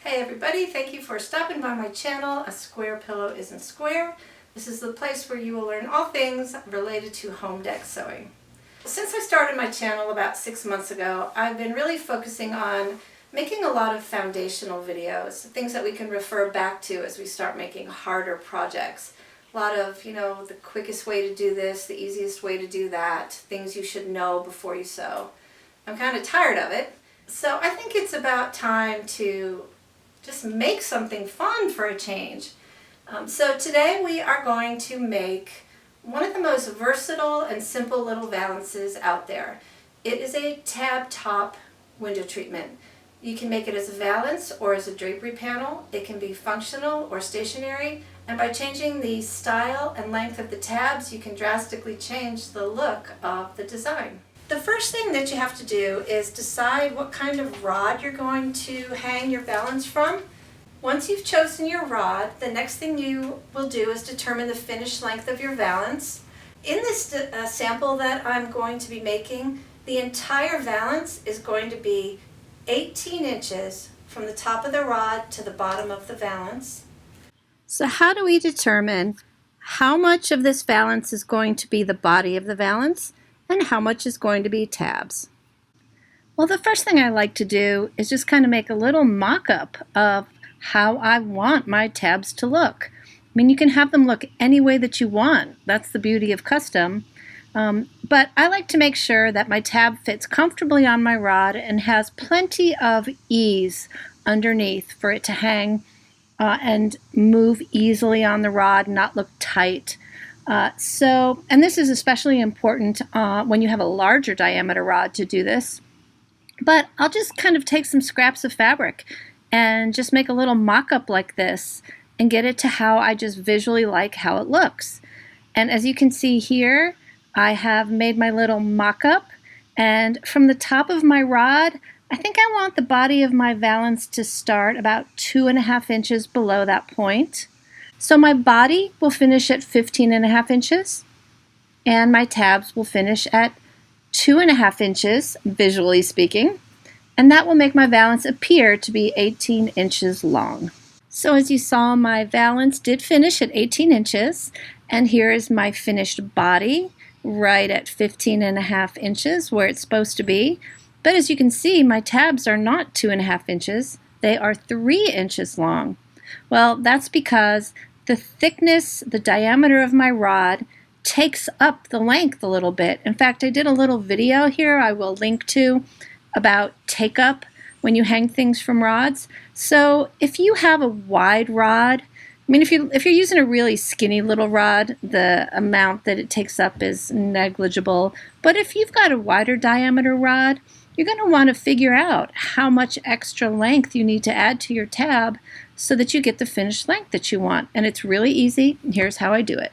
Hey everybody, thank you for stopping by my channel. A Square Pillow Isn't Square. This is the place where you will learn all things related to home deck sewing. Since I started my channel about 6 months ago, I've been really focusing on making a lot of foundational videos, things that we can refer back to as we start making harder projects. A lot of, the quickest way to do this, the easiest way to do that, things you should know before you sew. I'm kind of tired of it, so I think it's about time to just make something fun for a change. So today we are going to make one of the most versatile and simple little valances out there. It is a tab top window treatment. You can make it as a valance or as a drapery panel. It can be functional or stationary, and by changing the style and length of the tabs, you can drastically change the look of the design. The first thing that you have to do is decide what kind of rod you're going to hang your valance from. Once you've chosen your rod, the next thing you will do is determine the finished length of your valance. In this sample that I'm going to be making, the entire valance is going to be 18 inches from the top of the rod to the bottom of the valance. So how do we determine how much of this valance is going to be the body of the valance and how much is going to be tabs? Well, the first thing I like to do is just kind of make a little mock-up of how I want my tabs to look. I mean, you can have them look any way that you want. That's the beauty of custom. But I like to make sure that my tab fits comfortably on my rod and has plenty of ease underneath for it to hang and move easily on the rod, not look tight. And this is especially important when you have a larger diameter rod to do this. But I'll just kind of take some scraps of fabric and just make a little mock-up like this and get it to how I just visually like how it looks. And as you can see here, I have made my little mock-up, and from the top of my rod, I think I want the body of my valance to start about 2.5 inches below that point. So my body will finish at 15.5 inches, and my tabs will finish at 2.5 inches, visually speaking, and that will make my valance appear to be 18 inches long. So as you saw, my valance did finish at 18 inches, and here is my finished body right at 15.5 inches where it's supposed to be. But as you can see, my tabs are not 2.5 inches, they are 3 inches long. Well, that's because the thickness, the diameter of my rod takes up the length a little bit. In fact, I did a little video here I will link to about take up when you hang things from rods. So if you have a wide rod, I mean, if you're using a really skinny little rod, the amount that it takes up is negligible. But if you've got a wider diameter rod, you're going to want to figure out how much extra length you need to add to your tab so that you get the finished length that you want. And it's really easy. Here's how I do it.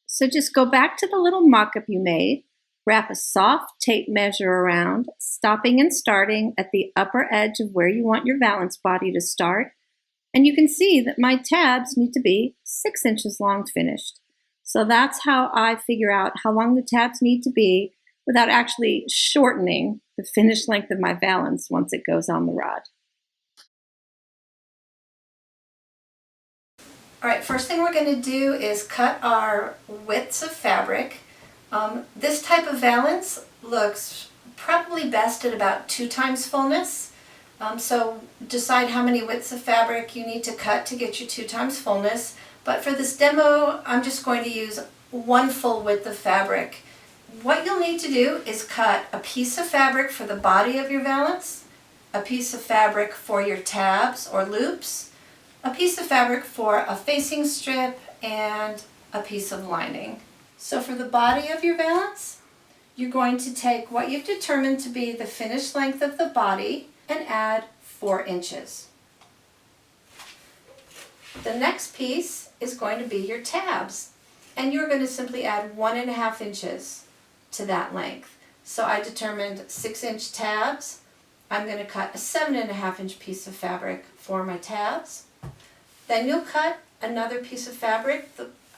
So just go back to the little mock-up you made, wrap a soft tape measure around, stopping and starting at the upper edge of where you want your valance body to start. And you can see that my tabs need to be 6 inches long finished. So that's how I figure out how long the tabs need to be without actually shortening the finished length of my valance once it goes on the rod. All right, first thing we're going to do is cut our widths of fabric. This type of valance looks probably best at about 2 times fullness. So decide how many widths of fabric you need to cut to get your 2 times fullness. But for this demo, I'm just going to use 1 full width of fabric. What you'll need to do is cut a piece of fabric for the body of your valance, a piece of fabric for your tabs or loops, a piece of fabric for a facing strip, and a piece of lining. So for the body of your valance, you're going to take what you've determined to be the finished length of the body and add 4 inches. The next piece is going to be your tabs, and you're going to simply add 1.5 inches to that length. So I determined 6-inch tabs. I'm going to cut a 7.5 inch piece of fabric for my tabs. Then you'll cut another piece of fabric,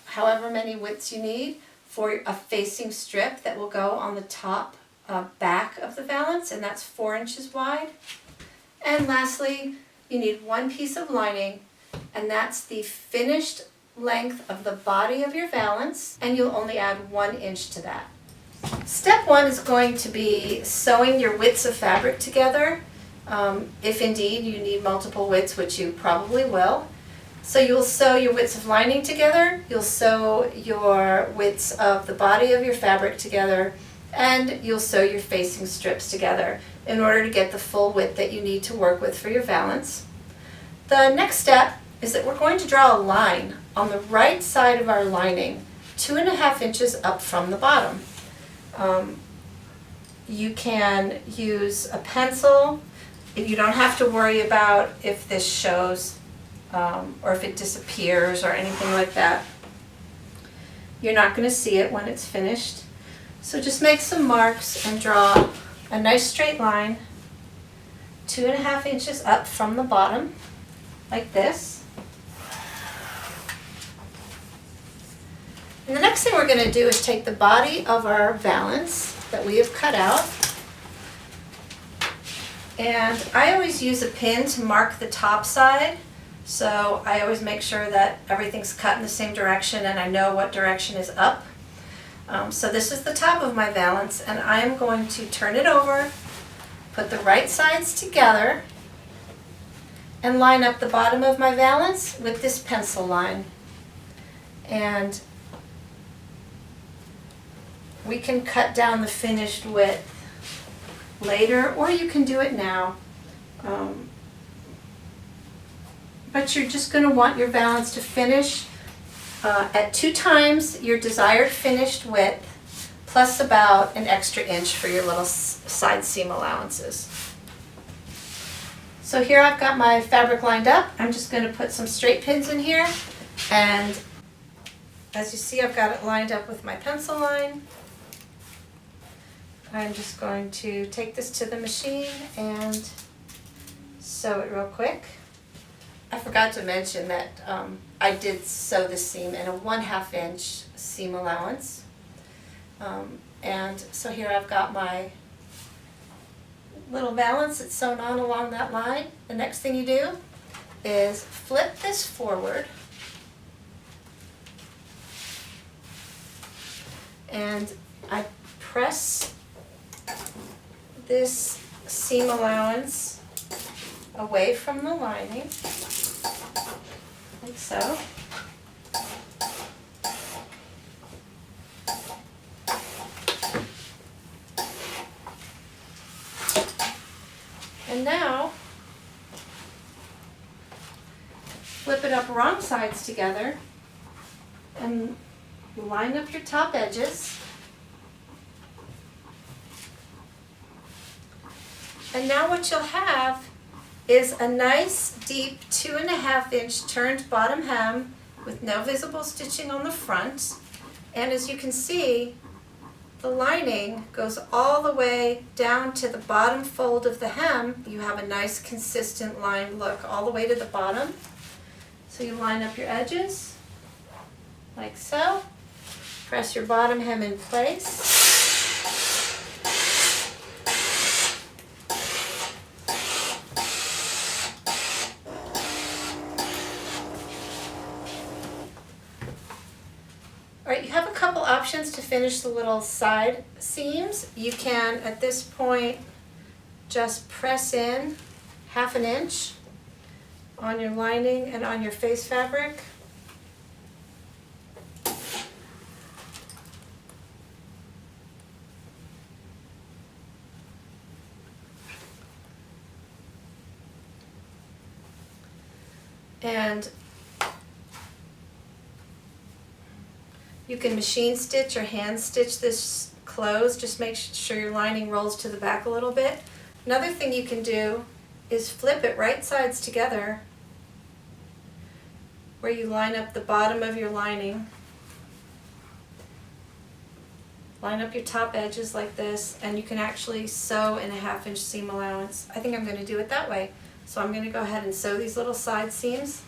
however many widths you need, for a facing strip that will go on the top back of the valance, and that's 4 inches wide. And lastly, you need one piece of lining, and that's the finished length of the body of your valance, and you'll only add 1 inch to that. Step 1 is going to be sewing your widths of fabric together, if indeed you need multiple widths, which you probably will. So you'll sew your widths of lining together, you'll sew your widths of the body of your fabric together, and you'll sew your facing strips together in order to get the full width that you need to work with for your valance. The next step is that we're going to draw a line on the right side of our lining, 2.5 inches up from the bottom. You can use a pencil. You don't have to worry about if this shows or if it disappears or anything like that. You're not going to see it when it's finished. So just make some marks and draw a nice straight line 2.5 inches up from the bottom, like this. And the next thing we're going to do is take the body of our valance that we have cut out, and I always use a pin to mark the top side, so I always make sure that everything's cut in the same direction and I know what direction is up. So this is the top of my valance, and I am going to turn it over, put the right sides together, and line up the bottom of my valance with this pencil line. And we can cut down the finished width later, or you can do it now. But you're just going to want your valance to finish at 2 times your desired finished width, plus about an extra inch for your little side seam allowances. So here I've got my fabric lined up. I'm just going to put some straight pins in here, and as you see, I've got it lined up with my pencil line. I'm just going to take this to the machine and sew it real quick. I forgot to mention that I did sew the seam in a 1/2 inch seam allowance. And so here I've got my little valance that's sewn on along that line. The next thing you do is flip this forward, and I press this seam allowance away from the lining, like so. And now, flip it up wrong sides together and line up your top edges. And now what you'll have is a nice deep 2.5 inch turned bottom hem with no visible stitching on the front. And as you can see, the lining goes all the way down to the bottom fold of the hem. You have a nice consistent lined look all the way to the bottom. So you line up your edges like so. Press your bottom hem in place. Alright, you have a couple options to finish the little side seams. You can, at this point, just press in 1/2 inch on your lining and on your face fabric. And you can machine stitch or hand stitch this closed. Just make sure your lining rolls to the back a little bit. Another thing you can do is flip it right sides together, where you line up the bottom of your lining. Line up your top edges like this, and you can actually sew in a 1/2 inch seam allowance. I think I'm going to do it that way. So I'm going to go ahead and sew these little side seams.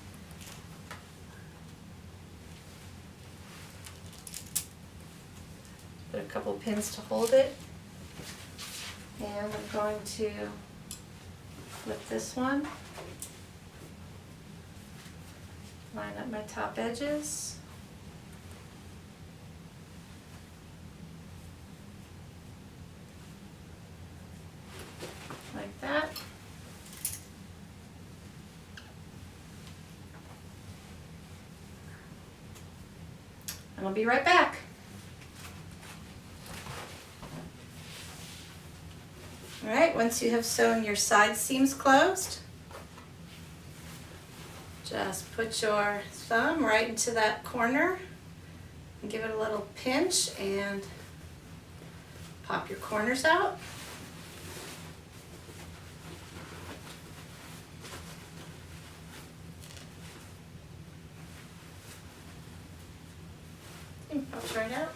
Put a couple pins to hold it. And I'm going to flip this one Line up my top edges. Like that. And I'll be right back. All right, once you have sewn your side seams closed, just put your thumb right into that corner and give it a little pinch and pop your corners out. And pops right out.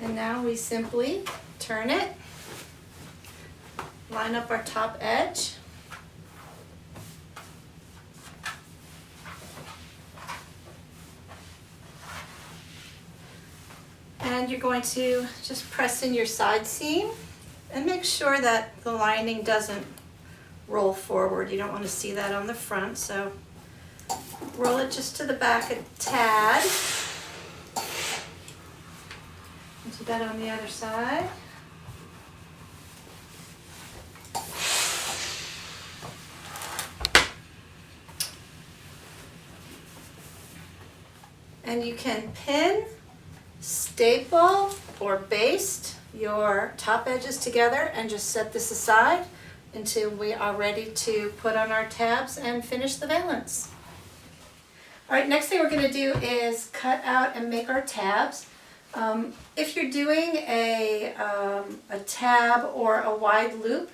And now we simply turn it, line up our top edge, and you're going to just press in your side seam and make sure that the lining doesn't roll forward. You don't want to see that on the front, so roll it just to the back a tad. Do that on the other side. And you can pin, staple, or baste your top edges together and just set this aside until we are ready to put on our tabs and finish the valance. All right, next thing we're going to do is cut out and make our tabs. If you're doing a tab or a wide loop,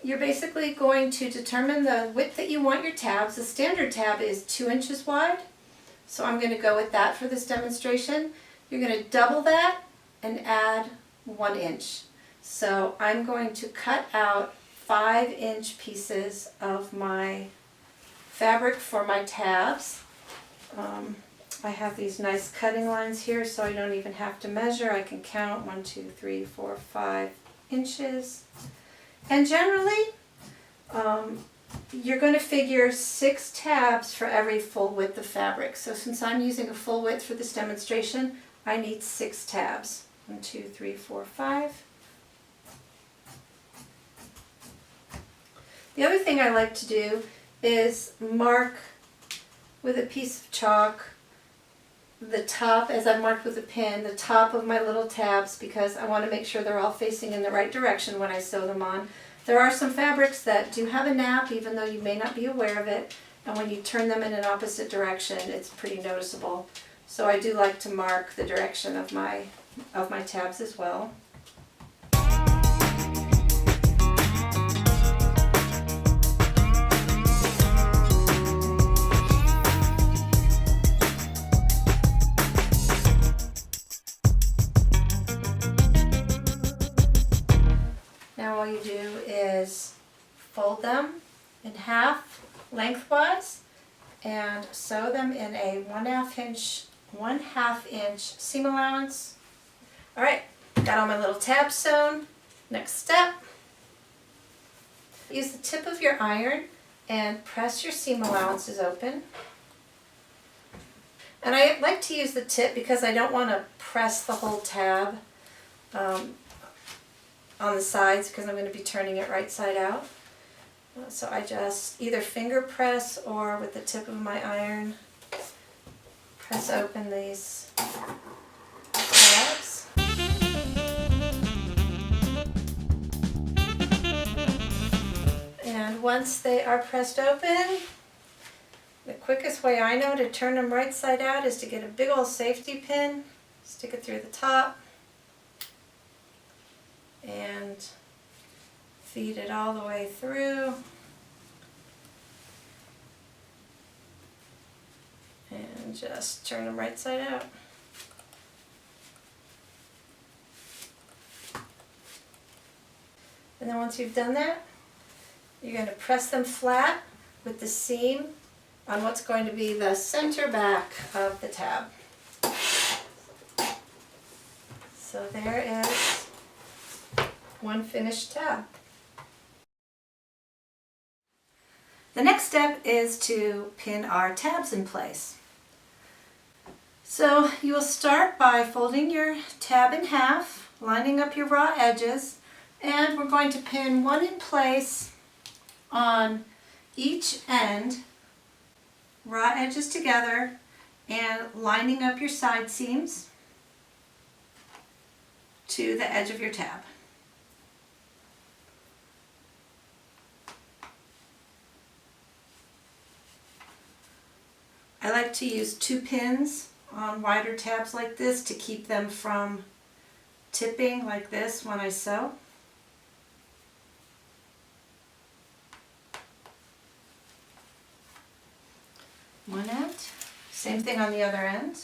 you're basically going to determine the width that you want your tabs. The standard tab is 2 inches wide, so I'm going to go with that for this demonstration. You're going to double that and add 1 inch. So I'm going to cut out 5-inch pieces of my fabric for my tabs. I have these nice cutting lines here, so I don't even have to measure. I can count 1, 2, 3, 4, 5 inches. And generally, you're going to figure 6 tabs for every full width of fabric. So since I'm using a full width for this demonstration, I need 6 tabs. 1, 2, 3, 4, 5. The other thing I like to do is mark with a piece of chalk the top, as I've marked with a pin, the top of my little tabs, because I want to make sure they're all facing in the right direction when I sew them on. There are some fabrics that do have a nap, even though you may not be aware of it, and when you turn them in an opposite direction, it's pretty noticeable. So I do like to mark the direction of my tabs as well. Now all you do is fold them in half lengthwise and sew them in a 1/2 inch seam allowance. All right, got all my little tabs sewn. Next step, use the tip of your iron and press your seam allowances open. And I like to use the tip because I don't want to press the whole tab on the sides, because I'm going to be turning it right side out. So I just either finger press or with the tip of my iron press open these tabs. And once they are pressed open, the quickest way I know to turn them right side out is to get a big old safety pin, stick it through the top, and feed it all the way through, and just turn them right side out. And then once you've done that, you're going to press them flat with the seam on what's going to be the center back of the tab. So there is one finished tab. The next step is to pin our tabs in place. So you will start by folding your tab in half, lining up your raw edges, and we're going to pin one in place on each end, raw edges together, and lining up your side seams to the edge of your tab. I like to use 2 pins on wider tabs like this to keep them from tipping like this when I sew. One end, same thing on the other end.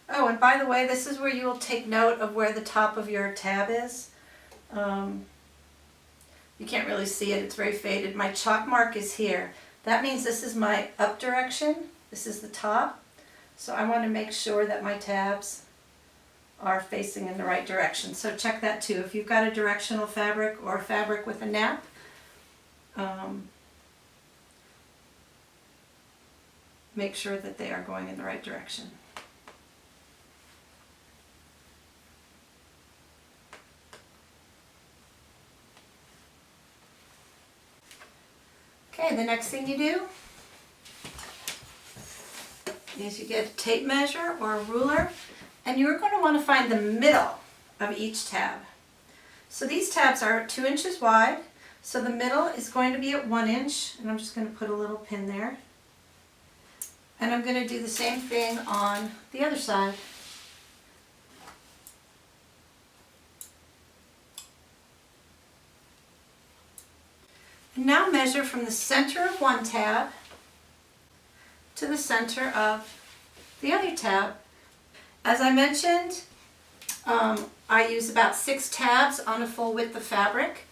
Oh, and by the way, this is where you will take note of where the top of your tab is. You can't really see it, it's very faded. My chalk mark is here. That means this is my up direction, this is the top. So I want to make sure that my tabs are facing in the right direction. So check that too. If you've got a directional fabric or a fabric with a nap, make sure that they are going in the right direction. Okay, the next thing you do is you get a tape measure or a ruler, and you're going to want to find the middle of each tab. So these tabs are 2 inches wide, so the middle is going to be at 1 inch, and I'm just going to put a little pin there. And I'm going to do the same thing on the other side. And now measure from the center of one tab to the center of the other tab. As I mentioned, I use about 6 tabs on a full width of fabric.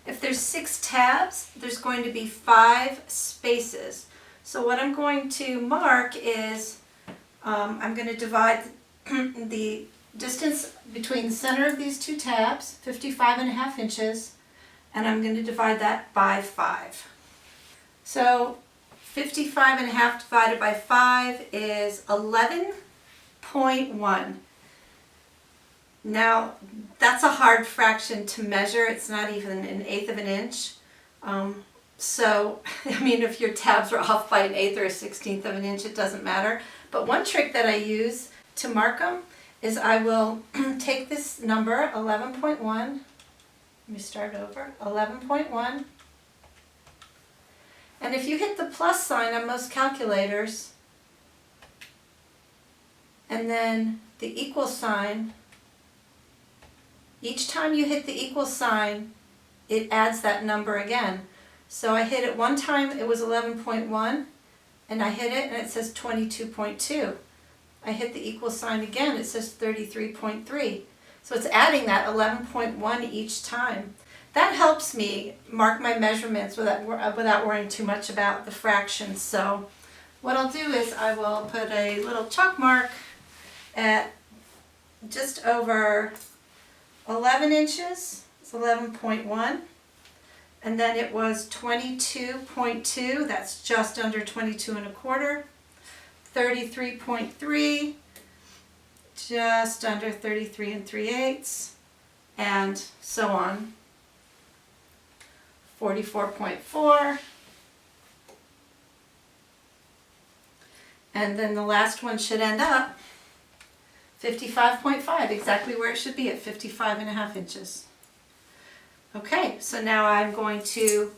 If there's 6 tabs, there's going to be 5 spaces. So what I'm going to mark is, I'm going to divide the distance between the center of these 2 tabs, 55.5 inches, and I'm going to divide that by 5. So 55.5 divided by 5 is 11.1. Now that's a hard fraction to measure. It's not even 1/8 of an inch. So, I mean, if your tabs are off by 1/8 or 1/16 of an inch, it doesn't matter. But one trick that I use to mark them is I will take this number, 11.1, let me start over, 11.1, and if you hit the plus sign on most calculators, and then the equal sign, each time you hit the equal sign, it adds that number again. So I hit it one time, it was 11.1, and I hit it and it says 22.2. I hit the equal sign again, it says 33.3. So it's adding that 11.1 each time. That helps me mark my measurements without worrying too much about the fractions. So what I'll do is I will put a little chalk mark at just over 11 inches, it's 11.1. And then it was 22.2, that's just under 22.25, 33.3, just under 33 3/8, and so on. 44.4, and then the last one should end up 55.5, exactly where it should be, at 55.5 inches. Okay, so now I'm going to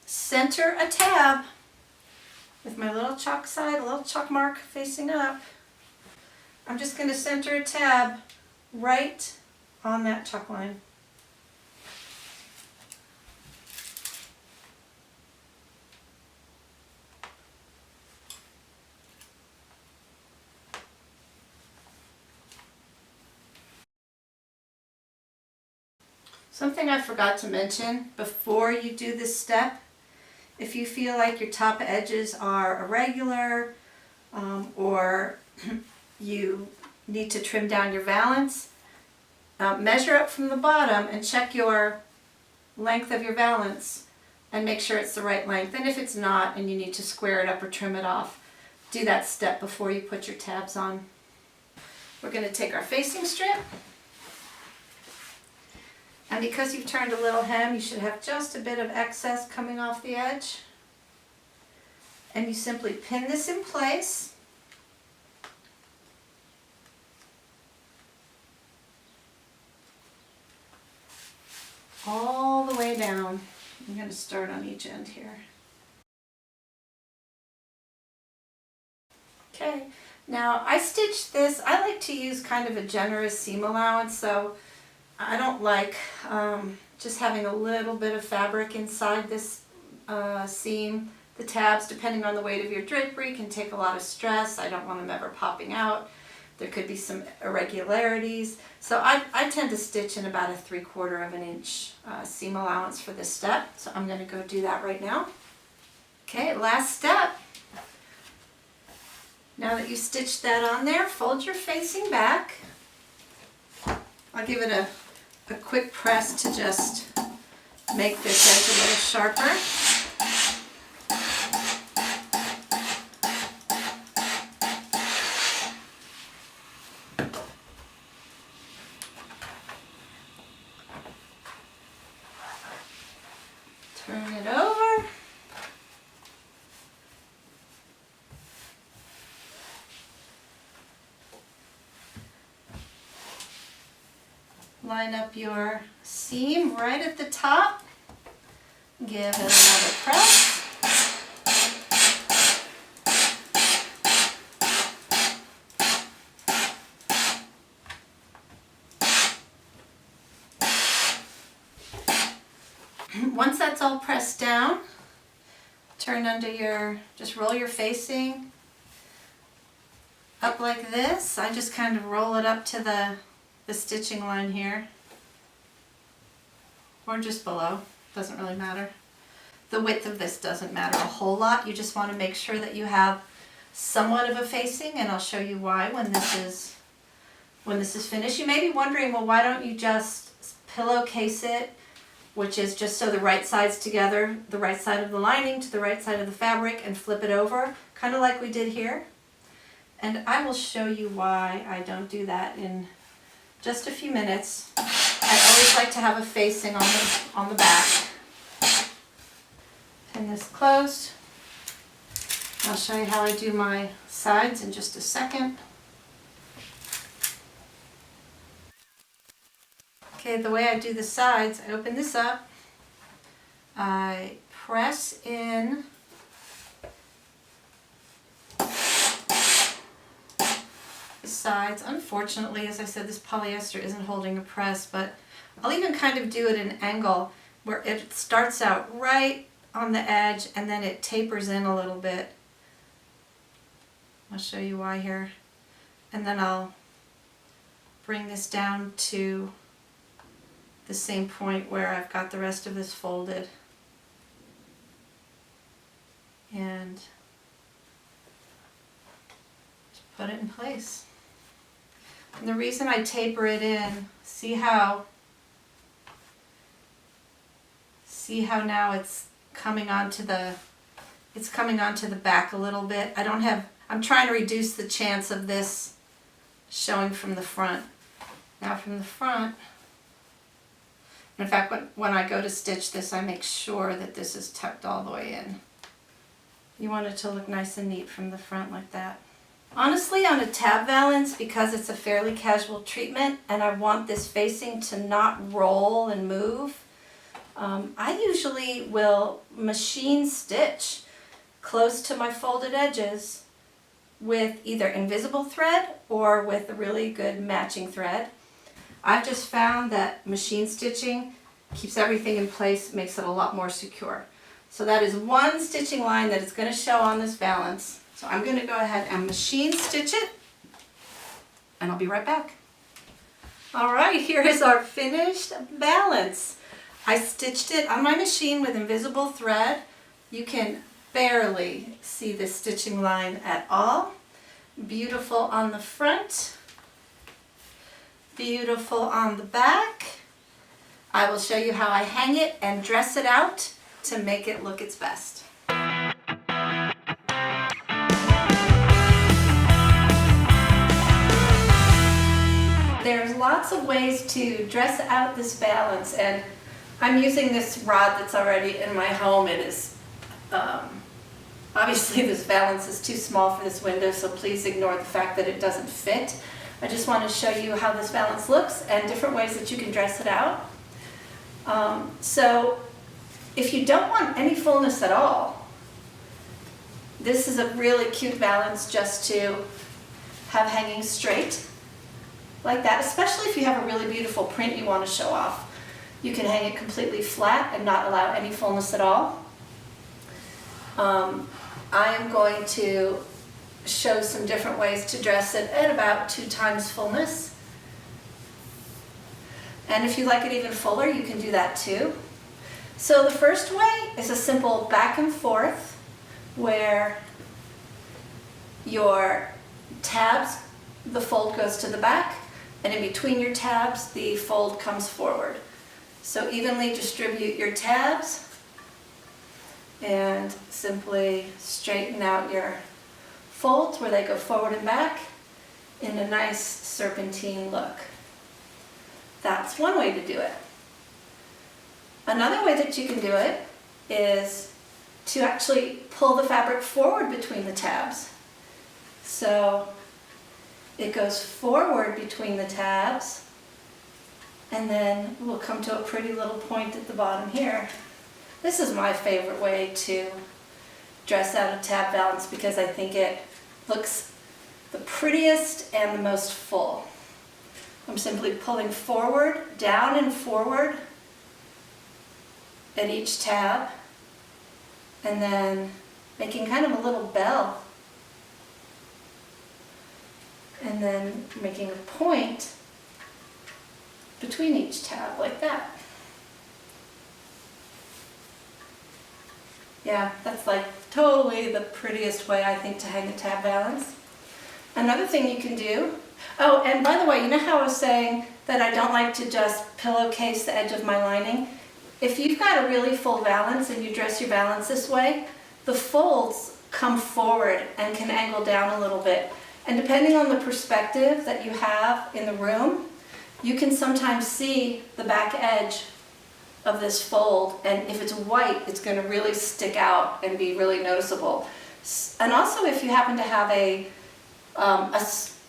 center a tab with my little chalk side, a little chalk mark facing up. I'm just going to center a tab right on that chalk line. Something I forgot to mention before you do this step, if you feel like your top edges are irregular or you need to trim down your valance, measure up from the bottom and check your length of your valance and make sure it's the right length. And if it's not and you need to square it up or trim it off, do that step before you put your tabs on. We're going to take our facing strip, and because you've turned a little hem, you should have just a bit of excess coming off the edge. And you simply pin this in place. All the way down. I'm going to start on each end here. Okay, now I stitched this. I like to use kind of a generous seam allowance, so I don't like just having a little bit of fabric inside this seam. The tabs, depending on the weight of your drapery, can take a lot of stress. I don't want them ever popping out. There could be some irregularities. So I tend to stitch in about a 3/4 of an inch seam allowance for this step. So I'm going to go do that right now. Okay, last step. Now that you stitched that on there, fold your facing back. I'll give it a quick press to just make this edge a little sharper. Turn it over. Line up your seam right at the top. Give it another press. Once that's all pressed down, turn under just roll your facing up like this. I just kind of roll it up to the stitching line here, or just below, doesn't really matter. The width of this doesn't matter a whole lot. You just want to make sure that you have somewhat of a facing, and I'll show you why when this is finished. You may be wondering, well, why don't you just pillowcase it, which is just so the right sides together, the right side of the lining to the right side of the fabric, and flip it over, kind of like we did here. And I will show you why I don't do that in just a few minutes. I always like to have a facing on the back. Pin this closed. I'll show you how I do my sides in just a second. Okay, the way I do the sides, I open this up, I press in the sides. Unfortunately, as I said, this polyester isn't holding a press, but I'll even kind of do it at an angle where it starts out right on the edge and then it tapers in a little bit. I'll show you why here. And then I'll bring this down to the same point where I've got the rest of this folded, and just put it in place. And the reason I taper it in, see how now it's coming onto the back a little bit. I'm trying to reduce the chance of this showing from the front. Now from the front, in fact, when I go to stitch this, I make sure that this is tucked all the way in. You want it to look nice and neat from the front like that. Honestly, on a tab valance, because it's a fairly casual treatment and I want this facing to not roll and move, I usually will machine stitch close to my folded edges with either invisible thread or with a really good matching thread. I've just found that machine stitching keeps everything in place, makes it a lot more secure. So that is one stitching line that is going to show on this valance. So I'm going to go ahead and machine stitch it, and I'll be right back. All right, here is our finished valance. I stitched it on my machine with invisible thread. You can barely see the stitching line at all. Beautiful on the front. Beautiful on the back. I will show you how I hang it and dress it out to make it look its best. There's lots of ways to dress out this valance, and I'm using this rod that's already in my home. It is, obviously this valance is too small for this window, so please ignore the fact that it doesn't fit. I just want to show you how this valance looks and different ways that you can dress it out. So if you don't want any fullness at all, this is a really cute valance just to have hanging straight like that, especially if you have a really beautiful print you want to show off. You can hang it completely flat and not allow any fullness at all. I am going to show some different ways to dress it at about 2 times fullness. And if you like it even fuller, you can do that too. So the first way is a simple back and forth where your tabs, the fold goes to the back, and in between your tabs, the fold comes forward. So evenly distribute your tabs and simply straighten out your folds where they go forward and back in a nice serpentine look. That's one way to do it. Another way that you can do it is to actually pull the fabric forward between the tabs. So it goes forward between the tabs, and then we'll come to a pretty little point at the bottom here. This is my favorite way to dress out a tab valance because I think it looks the prettiest and the most full. I'm simply pulling forward, down and forward at each tab, and then making kind of a little bell, and then making a point between each tab like that. Yeah, that's like totally the prettiest way I think to hang a tab valance. Another thing you can do, oh, and by the way, you know how I was saying that I don't like to just pillowcase the edge of my lining? If you've got a really full valance and you dress your valance this way, the folds come forward and can angle down a little bit. And depending on the perspective that you have in the room, you can sometimes see the back edge of this fold, and if it's white, it's going to really stick out and be really noticeable. And also if you happen to have a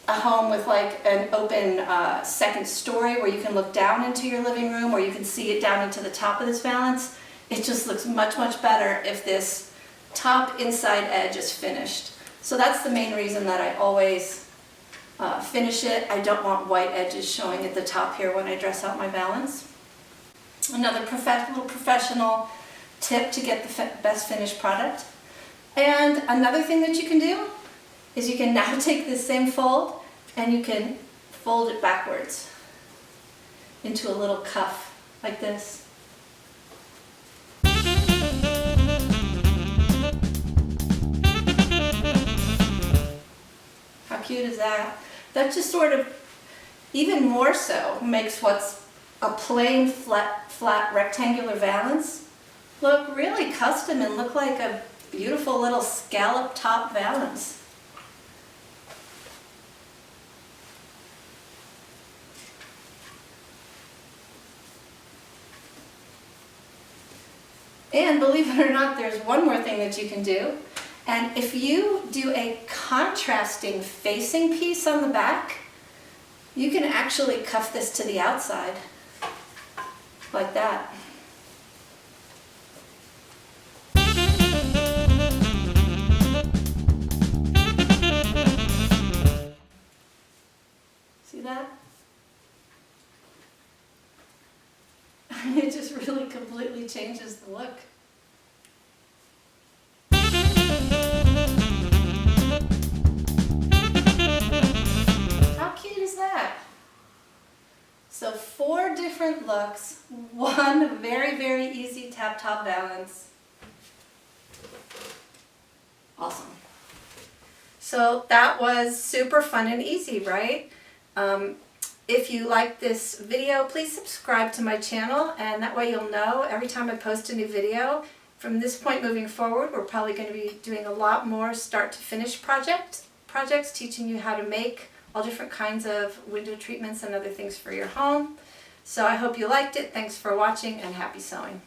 home with like an open second story where you can look down into your living room, or you can see it down into the top of this valance, it just looks much, much better if this top inside edge is finished. So that's the main reason that I always finish it. I don't want white edges showing at the top here when I dress out my valance. Another little professional tip to get the best finished product. And another thing that you can do is you can now take this same fold and you can fold it backwards into a little cuff like this. How cute is that? That just sort of, even more so, makes what's a plain flat rectangular valance look really custom and look like a beautiful little scallop top valance. And believe it or not, there's one more thing that you can do. And if you do a contrasting facing piece on the back, you can actually cuff this to the outside like that. See that? It just really completely changes the look. How cute is that? So 4 different looks, one very, very easy Tab Top Valance. Awesome. So that was super fun and easy, right? If you like this video, please subscribe to my channel, and that way you'll know every time I post a new video. From this point moving forward, we're probably going to be doing a lot more start to finish projects, teaching you how to make all different kinds of window treatments and other things for your home. So I hope you liked it. Thanks for watching, and happy sewing.